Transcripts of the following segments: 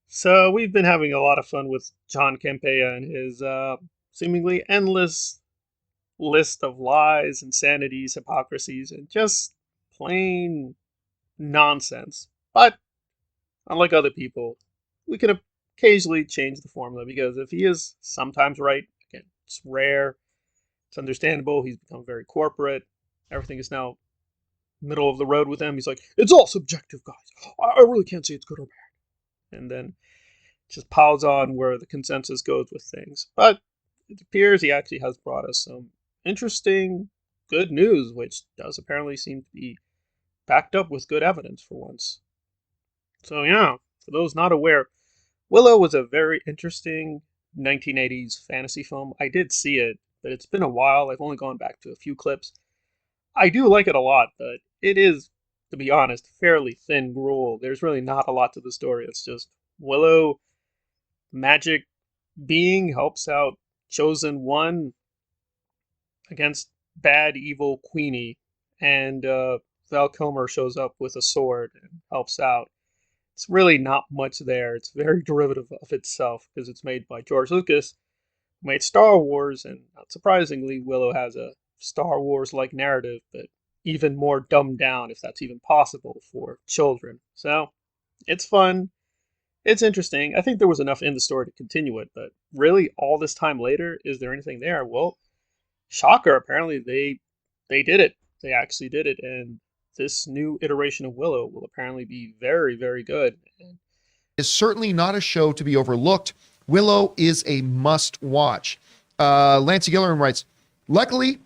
So we've been having a lot of fun with John Campea and his seemingly endless list of lies, insanities, hypocrisies, and just plain nonsense. But unlike other people, we can occasionally change the formula because if he is sometimes right, again, it's rare, it's understandable. He's become very corporate. Everything is now middle of the road with him. He's like, it's all subjective, guys. I really can't say it's good or bad. And then just piles on where the consensus goes with things. But it appears he actually has brought us some interesting, good news, which does apparently seem to be backed up with good evidence for once. So, yeah, for those not aware, Willow was a very interesting 1980s fantasy film. I did see it, but it's been a while. I've only gone back to a few clips. I do like it a lot, but it is, to be honest, fairly thin gruel. There's really not a lot to the story. It's just Willow, magic being, helps out chosen one against bad evil Queenie, and Val Kilmer shows up with a sword and helps out. It's really not much there. It's very derivative of itself because it's made by George Lucas, who made Star Wars, and not surprisingly, Willow has a Star Wars like narrative, but even more dumbed down, if that's even possible, for children. So it's fun. It's interesting. I think there was enough in the story to continue it, but really, all this time later, is there anything there? Well, shocker! Apparently, they did it. They actually did it, and this new iteration of Willow will apparently be very, very good. Is certainly not a show to be overlooked. Willow is a must watch. Lancey Gillerin writes, luckily,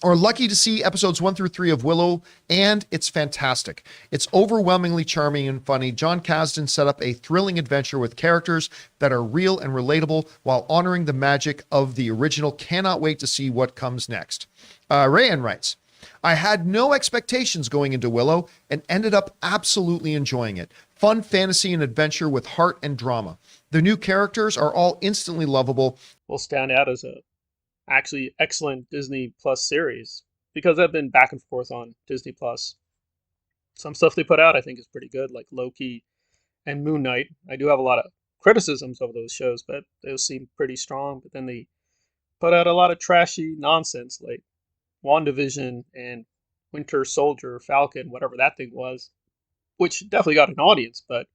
or lucky to see episodes 1 through 3 of Willow, and it's fantastic. It's overwhelmingly charming and funny. John Kasdan set up a thrilling adventure with characters that are real and relatable while honoring the magic of the original. Cannot wait to see what comes next. Rayan writes, I had no expectations going into Willow and ended up absolutely enjoying it. Fun fantasy and adventure with heart and drama. The new characters are all instantly lovable. Will stand out as a actually excellent Disney Plus series because I've been back and forth on Disney Plus. Some stuff they put out I think is pretty good, like Loki and Moon Knight. I do have a lot of criticisms of those shows, but those seem pretty strong. But then they put out a lot of trashy nonsense like WandaVision and Winter Soldier, Falcon, whatever that thing was, which definitely got an audience, but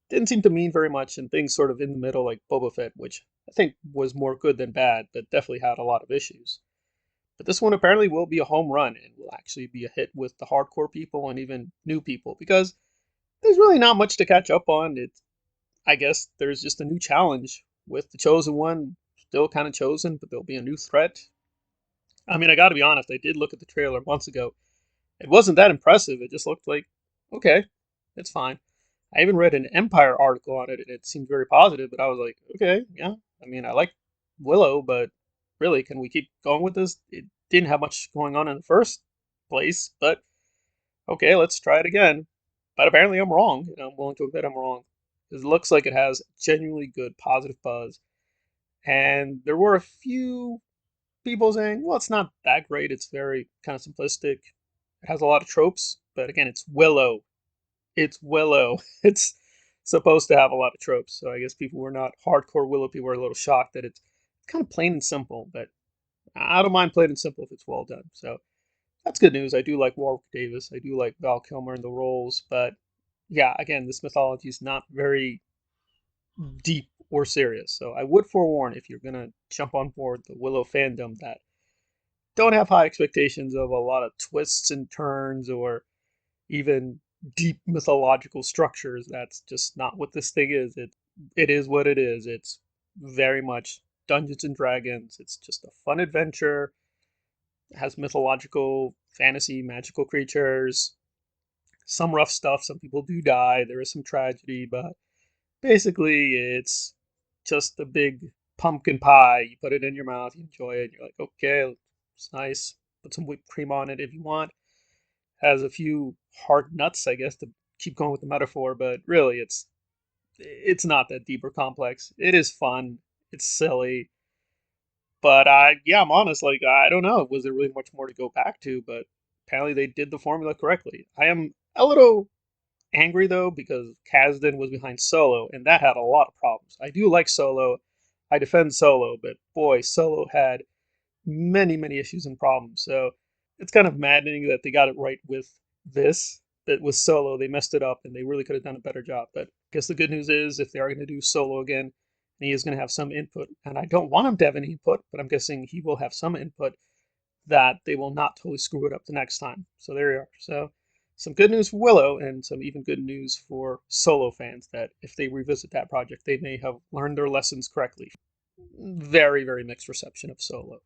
didn't seem to mean very much. And things sort of in the middle, like Boba Fett, which I think was more good than bad, but definitely had a lot of issues. But this one apparently will be a home run and will actually be a hit with the hardcore people and even new people because there's really not much to catch up on. I guess there's just a new challenge with the chosen one still kind of chosen, but there'll be a new threat. I mean, I got to be honest. I did look at the trailer months ago. It wasn't that impressive. It just looked like okay, it's fine. I even read an Empire article on it, and it seemed very positive. But I was like, okay, yeah. I mean, I like Willow, but really, can we keep going with this? It didn't have much going on in the first place, but okay, let's try it again. But apparently, I'm wrong. I'm willing to admit I'm wrong. It looks like it has genuinely good, positive buzz. And there were a few people saying, well, it's not that great. It's very kind of simplistic. It has a lot of tropes, but again, it's Willow. It's Willow. It's supposed to have a lot of tropes. So I guess people who are not hardcore Willow people are a little shocked that it's kind of plain and simple, but I don't mind plain and simple if it's well done. So that's good news. I do like Warwick Davis. I do like Val Kilmer in the roles, but yeah, again, this mythology is not very deep or serious. So I would forewarn if you're gonna jump on board the Willow fandom that don't have high expectations of a lot of twists and turns or even deep mythological structures. That's just not what this thing is. It is what it is. It's very much Dungeons and Dragons. It's just a fun adventure. It has mythological, fantasy, magical creatures. Some rough stuff. Some people do die. There is some tragedy, but basically it's just a big pumpkin pie. You put it in your mouth, you enjoy it. You're like, okay, it's nice. Put some whipped cream on it if you want. Has a few hard nuts, I guess, to keep going with the metaphor, but really it's not that deep or complex. It is fun. It's silly. But yeah, I'm honest, like I don't know. Was there really much more to go back to? But apparently they did the formula correctly. I am a little angry though because Kasdan was behind Solo, and that had a lot of problems. I do like Solo. I defend Solo, but boy, Solo had many issues and problems. So it's kind of maddening that they got it right with this. But with Solo, they messed it up, and they really could have done a better job. But I guess the good news is, if they are going to do Solo again, he is going to have some input. And I don't want him to have any input, but I'm guessing he will have some input that they will not totally screw it up the next time. So there you are. So some good news for Willow, and some even good news for Solo fans that if they revisit that project, they may have learned their lessons correctly. Very mixed reception of Solo.